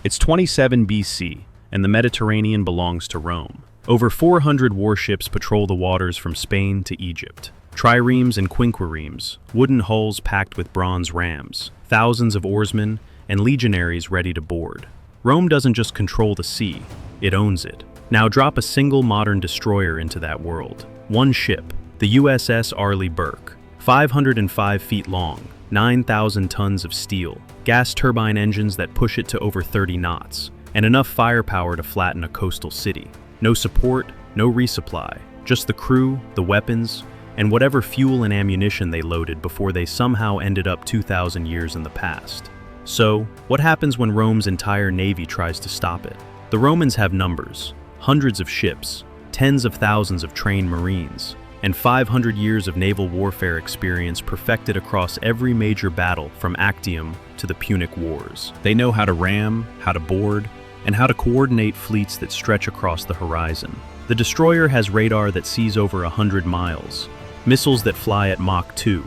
It's 27 BC, and the Mediterranean belongs to Rome. Over 400 warships patrol the waters from Spain to Egypt. Triremes and quinquiremes, wooden hulls packed with bronze rams, thousands of oarsmen, and legionaries ready to board. Rome doesn't just control the sea, it owns it. Now drop a single modern destroyer into that world. One ship, the USS Arleigh Burke, 505 feet long, 9,000 tons of steel, gas turbine engines that push it to over 30 knots, and enough firepower to flatten a coastal city. No support, no resupply, just the crew, the weapons, and whatever fuel and ammunition they loaded before they somehow ended up 2,000 years in the past. So, what happens when Rome's entire navy tries to stop it? The Romans have numbers, hundreds of ships, tens of thousands of trained marines, and 500 years of naval warfare experience perfected across every major battle from Actium to the Punic Wars. They know how to ram, how to board, and how to coordinate fleets that stretch across the horizon. The destroyer has radar that sees over 100 miles, missiles that fly at Mach 2,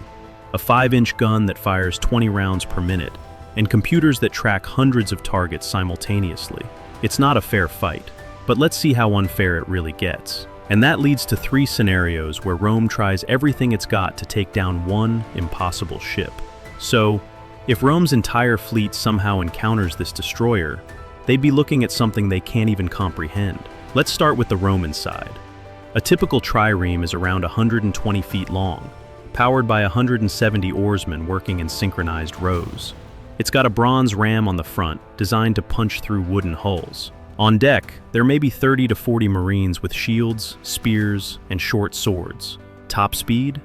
a 5-inch gun that fires 20 rounds per minute, and computers that track hundreds of targets simultaneously. It's not a fair fight, but let's see how unfair it really gets. And that leads to 3 scenarios where Rome tries everything it's got to take down one impossible ship. So, if Rome's entire fleet somehow encounters this destroyer, they'd be looking at something they can't even comprehend. Let's start with the Roman side. A typical trireme is around 120 feet long, powered by 170 oarsmen working in synchronized rows. It's got a bronze ram on the front, designed to punch through wooden hulls. On deck, there may be 30 to 40 Marines with shields, spears, and short swords. Top speed?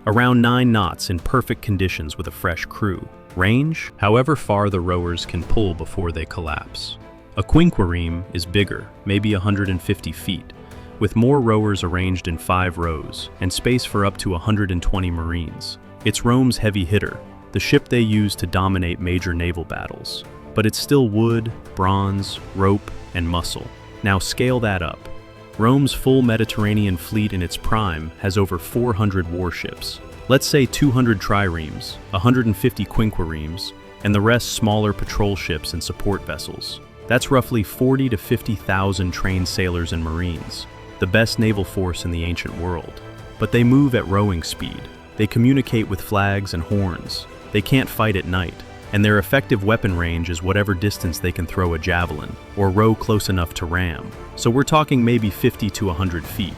Around 9 knots in perfect conditions with a fresh crew. Range? However far the rowers can pull before they collapse. A quinquireme is bigger, maybe 150 feet, with more rowers arranged in 5 rows, and space for up to 120 Marines. It's Rome's heavy hitter, the ship they use to dominate major naval battles. But it's still wood, bronze, rope, and muscle. Now scale that up. Rome's full Mediterranean fleet in its prime has over 400 warships. Let's say 200 triremes, 150 quinquiremes, and the rest smaller patrol ships and support vessels. That's roughly 40 to 50,000 trained sailors and marines, the best naval force in the ancient world. But they move at rowing speed. They communicate with flags and horns. They can't fight at night, and their effective weapon range is whatever distance they can throw a javelin, or row close enough to ram. So we're talking maybe 50 to 100 feet.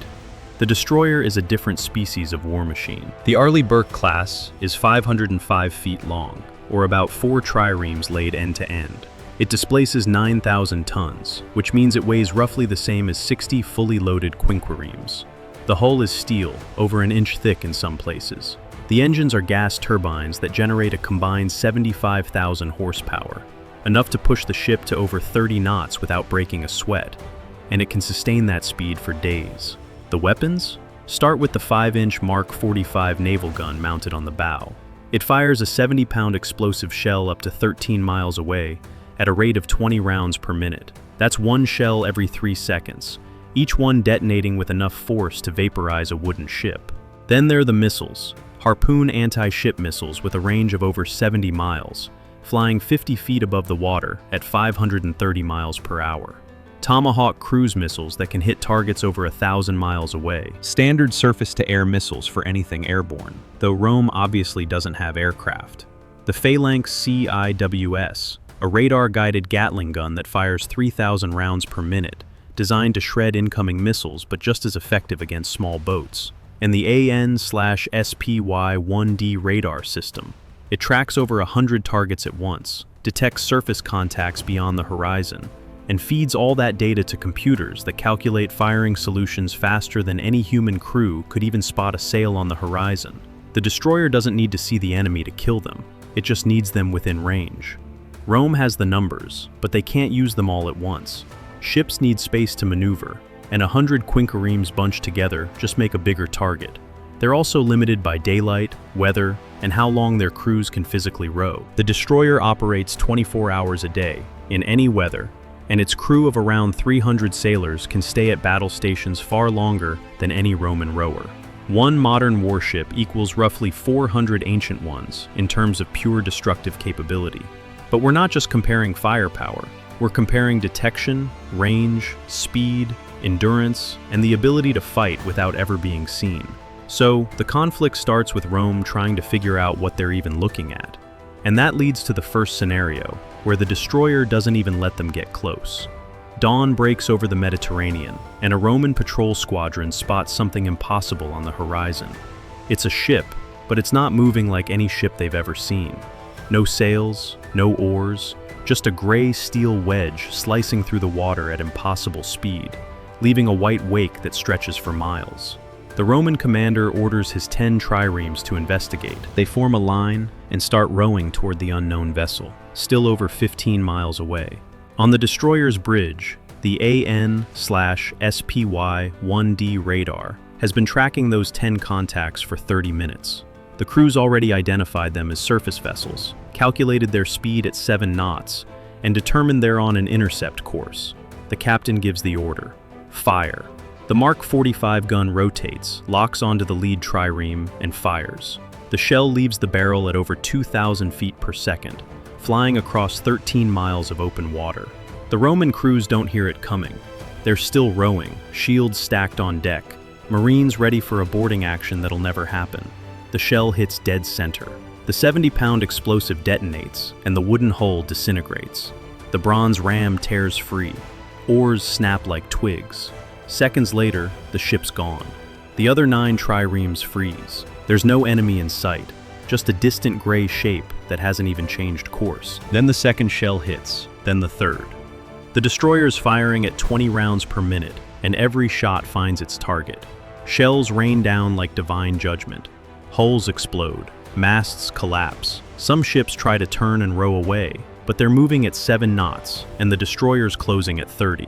The destroyer is a different species of war machine. The Arleigh Burke-class is 505 feet long, or about 4 triremes laid end to end. It displaces 9,000 tons, which means it weighs roughly the same as 60 fully loaded quinquiremes. The hull is steel, over an inch thick in some places. The engines are gas turbines that generate a combined 75,000 horsepower, enough to push the ship to over 30 knots without breaking a sweat, and it can sustain that speed for days. The weapons? Start with the 5-inch Mark 45 naval gun mounted on the bow. It fires a 70-pound explosive shell up to 13 miles away at a rate of 20 rounds per minute. That's 1 shell every 3 seconds, each one detonating with enough force to vaporize a wooden ship. Then there are the missiles. Harpoon anti-ship missiles with a range of over 70 miles, flying 50 feet above the water at 530 miles per hour. Tomahawk cruise missiles that can hit targets over 1,000 miles away. Standard surface-to-air missiles for anything airborne, though Rome obviously doesn't have aircraft. The Phalanx CIWS, a radar-guided Gatling gun that fires 3,000 rounds per minute, designed to shred incoming missiles but just as effective against small boats. And the AN/SPY-1D radar system. It tracks over 100 targets at once, detects surface contacts beyond the horizon, and feeds all that data to computers that calculate firing solutions faster than any human crew could even spot a sail on the horizon. The destroyer doesn't need to see the enemy to kill them, it just needs them within range. Rome has the numbers, but they can't use them all at once. Ships need space to maneuver, and 100 quinquiremes bunched together just make a bigger target. They're also limited by daylight, weather, and how long their crews can physically row. The destroyer operates 24 hours a day, in any weather, and its crew of around 300 sailors can stay at battle stations far longer than any Roman rower. One modern warship equals roughly 400 ancient ones in terms of pure destructive capability. But we're not just comparing firepower, We're comparing detection, range, speed, endurance, and the ability to fight without ever being seen. So, the conflict starts with Rome trying to figure out what they're even looking at. And that leads to the first scenario, where the destroyer doesn't even let them get close. Dawn breaks over the Mediterranean, and a Roman patrol squadron spots something impossible on the horizon. It's a ship, but it's not moving like any ship they've ever seen. No sails, no oars, just a gray steel wedge slicing through the water at impossible speed, leaving a white wake that stretches for miles. The Roman commander orders his 10 triremes to investigate. They form a line and start rowing toward the unknown vessel, still over 15 miles away. On the destroyer's bridge, the AN/SPY-1D radar has been tracking those 10 contacts for 30 minutes. The crew's already identified them as surface vessels, calculated their speed at 7 knots, and determined they're on an intercept course. The captain gives the order: fire. The Mark 45 gun rotates, locks onto the lead trireme, and fires. The shell leaves the barrel at over 2,000 feet per second, flying across 13 miles of open water. The Roman crews don't hear it coming. They're still rowing, shields stacked on deck, Marines ready for a boarding action that'll never happen. The shell hits dead center. The 70-pound explosive detonates, and the wooden hull disintegrates. The bronze ram tears free. Oars snap like twigs. Seconds later, the ship's gone. The other 9 triremes freeze. There's no enemy in sight, just a distant gray shape that hasn't even changed course. Then the second shell hits, then the third. The destroyer's firing at 20 rounds per minute, and every shot finds its target. Shells rain down like divine judgment. Hulls explode, masts collapse. Some ships try to turn and row away, but they're moving at 7 knots, and the destroyer's closing at 30.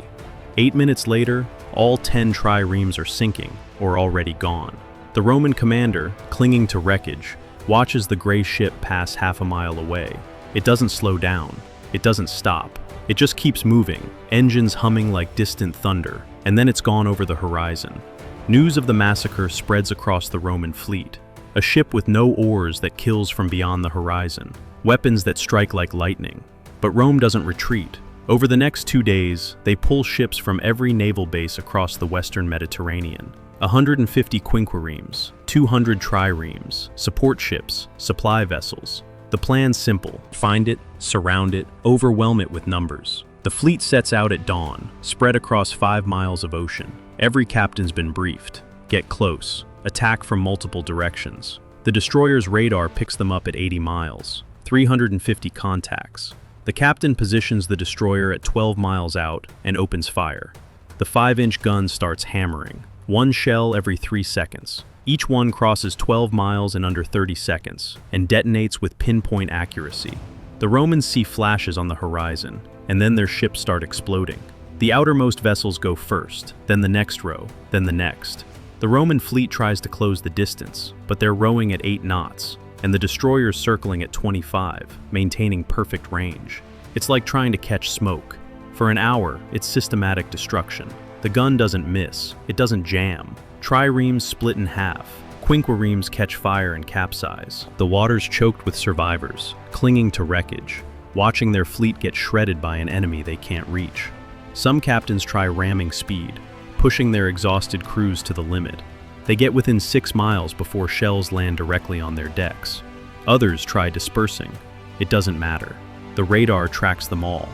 8 minutes later, all 10 triremes are sinking, or already gone. The Roman commander, clinging to wreckage, watches the gray ship pass half a mile away. It doesn't slow down. It doesn't stop. It just keeps moving, engines humming like distant thunder, and then it's gone over the horizon. News of the massacre spreads across the Roman fleet. A ship with no oars that kills from beyond the horizon. Weapons that strike like lightning. But Rome doesn't retreat. Over the next 2 days, they pull ships from every naval base across the western Mediterranean. 150 quinquiremes, 200 triremes, support ships, supply vessels. The plan's simple: find it, surround it, overwhelm it with numbers. The fleet sets out at dawn, spread across 5 miles of ocean. Every captain's been briefed. Get close. Attack from multiple directions. The destroyer's radar picks them up at 80 miles, 350 contacts. The captain positions the destroyer at 12 miles out and opens fire. The 5-inch gun starts hammering, 1 shell every 3 seconds. Each one crosses 12 miles in under 30 seconds and detonates with pinpoint accuracy. The Romans see flashes on the horizon, and then their ships start exploding. The outermost vessels go first, then the next row, then the next. The Roman fleet tries to close the distance, but they're rowing at 8 knots, and the destroyer's circling at 25, maintaining perfect range. It's like trying to catch smoke. For an hour, it's systematic destruction. The gun doesn't miss, it doesn't jam. Triremes split in half. Quinquiremes catch fire and capsize. The water's choked with survivors, clinging to wreckage, watching their fleet get shredded by an enemy they can't reach. Some captains try ramming speed, pushing their exhausted crews to the limit. They get within 6 miles before shells land directly on their decks. Others try dispersing. It doesn't matter. The radar tracks them all.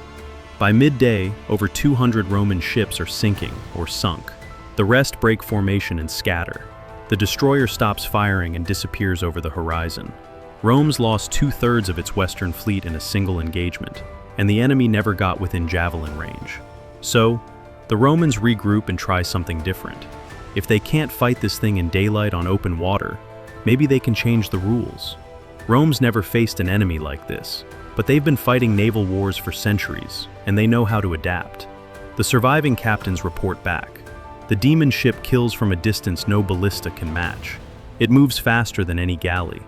By midday, over 200 Roman ships are sinking or sunk. The rest break formation and scatter. The destroyer stops firing and disappears over the horizon. Rome's lost 2/3 of its western fleet in a single engagement, and the enemy never got within javelin range. So, the Romans regroup and try something different. If they can't fight this thing in daylight on open water, maybe they can change the rules. Rome's never faced an enemy like this, but they've been fighting naval wars for centuries, and they know how to adapt. The surviving captains report back. The demon ship kills from a distance no ballista can match. It moves faster than any galley,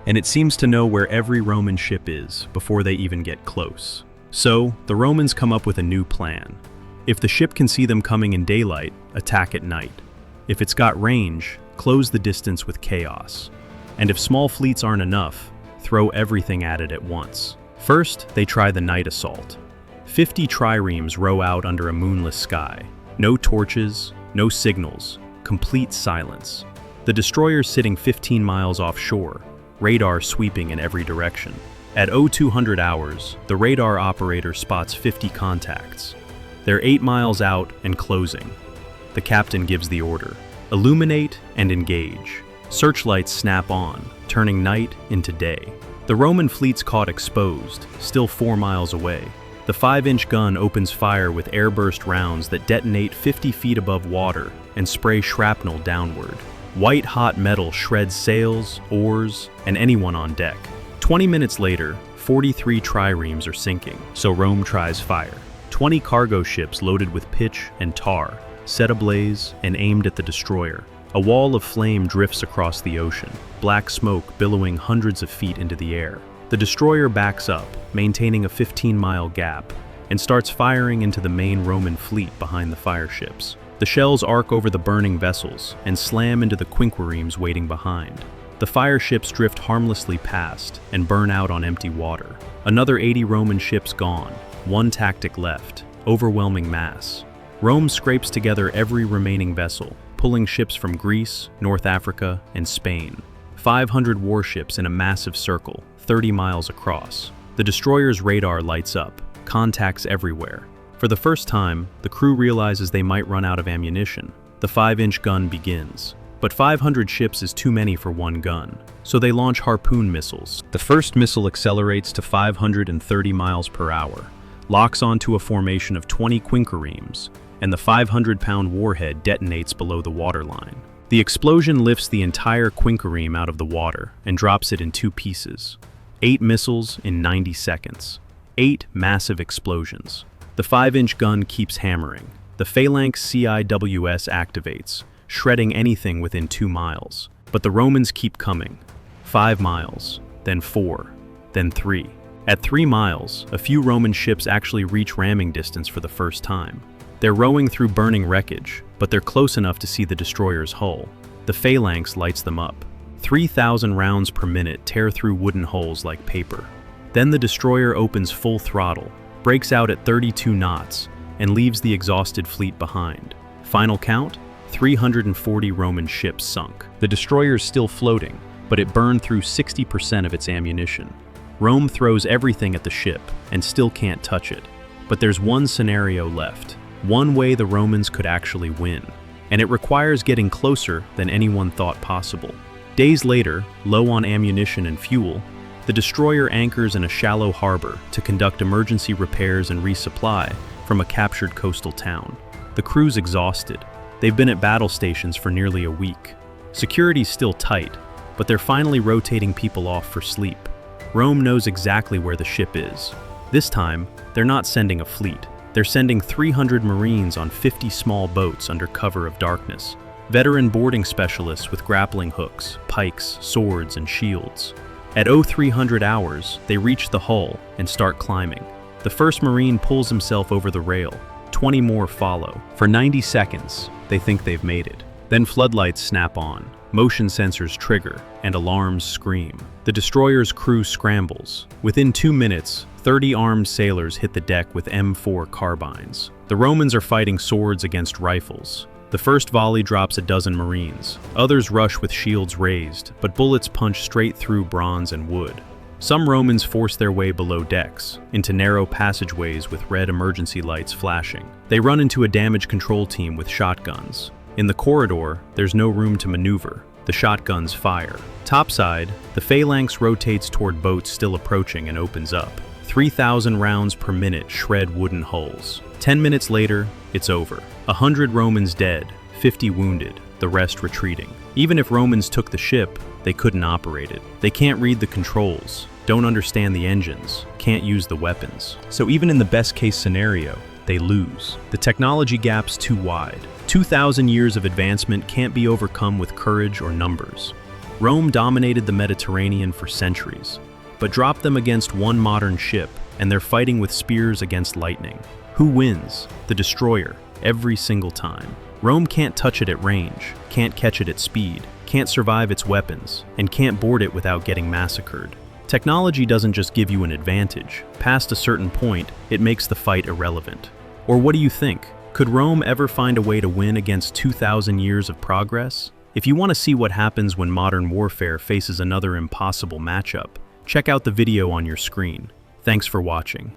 and it seems to know where every Roman ship is before they even get close. So, the Romans come up with a new plan. If the ship can see them coming in daylight, attack at night. If it's got range, close the distance with chaos. And if small fleets aren't enough, throw everything at it at once. First, they try the night assault. 50 triremes row out under a moonless sky. No torches, no signals, complete silence. The destroyer's sitting 15 miles offshore, radar sweeping in every direction. At 0200 hours, the radar operator spots 50 contacts. They're 8 miles out and closing. The captain gives the order: illuminate and engage. Searchlights snap on, turning night into day. The Roman fleet's caught exposed, still 4 miles away. The 5-inch gun opens fire with airburst rounds that detonate 50 feet above water and spray shrapnel downward. White-hot metal shreds sails, oars, and anyone on deck. 20 minutes later, 43 triremes are sinking, so Rome tries fire. 20 cargo ships loaded with pitch and tar, set ablaze and aimed at the destroyer. A wall of flame drifts across the ocean, black smoke billowing hundreds of feet into the air. The destroyer backs up, maintaining a 15-mile gap, and starts firing into the main Roman fleet behind the fireships. The shells arc over the burning vessels and slam into the quinquiremes waiting behind. The fireships drift harmlessly past and burn out on empty water. Another 80 Roman ships gone, one tactic left: overwhelming mass. Rome scrapes together every remaining vessel, pulling ships from Greece, North Africa, and Spain. 500 warships in a massive circle, 30 miles across. The destroyer's radar lights up, contacts everywhere. For the first time, the crew realizes they might run out of ammunition. The 5-inch gun begins. But 500 ships is too many for one gun, so they launch harpoon missiles. The first missile accelerates to 530 miles per hour, locks onto a formation of 20 quinquiremes, and the 500-pound warhead detonates below the waterline. The explosion lifts the entire quinquireme out of the water and drops it in 2 pieces. 8 missiles in 90 seconds. 8 massive explosions. The 5-inch gun keeps hammering. The phalanx CIWS activates, shredding anything within 2 miles. But the Romans keep coming. 5 miles, then 4, then 3. At 3 miles, a few Roman ships actually reach ramming distance for the first time. They're rowing through burning wreckage, but they're close enough to see the destroyer's hull. The phalanx lights them up. 3,000 rounds per minute tear through wooden hulls like paper. Then the destroyer opens full throttle, breaks out at 32 knots, and leaves the exhausted fleet behind. Final count: 340 Roman ships sunk. The destroyer's still floating, but it burned through 60% of its ammunition. Rome throws everything at the ship and still can't touch it. But there's one scenario left. One way the Romans could actually win, and it requires getting closer than anyone thought possible. Days later, low on ammunition and fuel, the destroyer anchors in a shallow harbor to conduct emergency repairs and resupply from a captured coastal town. The crew's exhausted. They've been at battle stations for nearly a week. Security's still tight, but they're finally rotating people off for sleep. Rome knows exactly where the ship is. This time, they're not sending a fleet. They're sending 300 Marines on 50 small boats under cover of darkness. Veteran boarding specialists with grappling hooks, pikes, swords, and shields. At 0300 hours, they reach the hull and start climbing. The first Marine pulls himself over the rail. 20 more follow. For 90 seconds, they think they've made it. Then floodlights snap on, motion sensors trigger, and alarms scream. The destroyer's crew scrambles. Within 2 minutes, 30 armed sailors hit the deck with M4 carbines. The Romans are fighting swords against rifles. The first volley drops a dozen Marines. Others rush with shields raised, but bullets punch straight through bronze and wood. Some Romans force their way below decks, into narrow passageways with red emergency lights flashing. They run into a damage control team with shotguns. In the corridor, there's no room to maneuver. The shotguns fire. Topside, the phalanx rotates toward boats still approaching and opens up. 3,000 rounds per minute shred wooden hulls. 10 minutes later, it's over. 100 Romans dead, 50 wounded, the rest retreating. Even if Romans took the ship, they couldn't operate it. They can't read the controls, don't understand the engines, can't use the weapons. So even in the best case scenario, they lose. The technology gap's too wide. 2,000 years of advancement can't be overcome with courage or numbers. Rome dominated the Mediterranean for centuries, but dropped them against one modern ship, and they're fighting with spears against lightning. Who wins? The destroyer, every single time. Rome can't touch it at range, can't catch it at speed, can't survive its weapons, and can't board it without getting massacred. Technology doesn't just give you an advantage. Past a certain point, it makes the fight irrelevant. Or what do you think? Could Rome ever find a way to win against 2,000 years of progress? If you want to see what happens when modern warfare faces another impossible matchup, check out the video on your screen. Thanks for watching.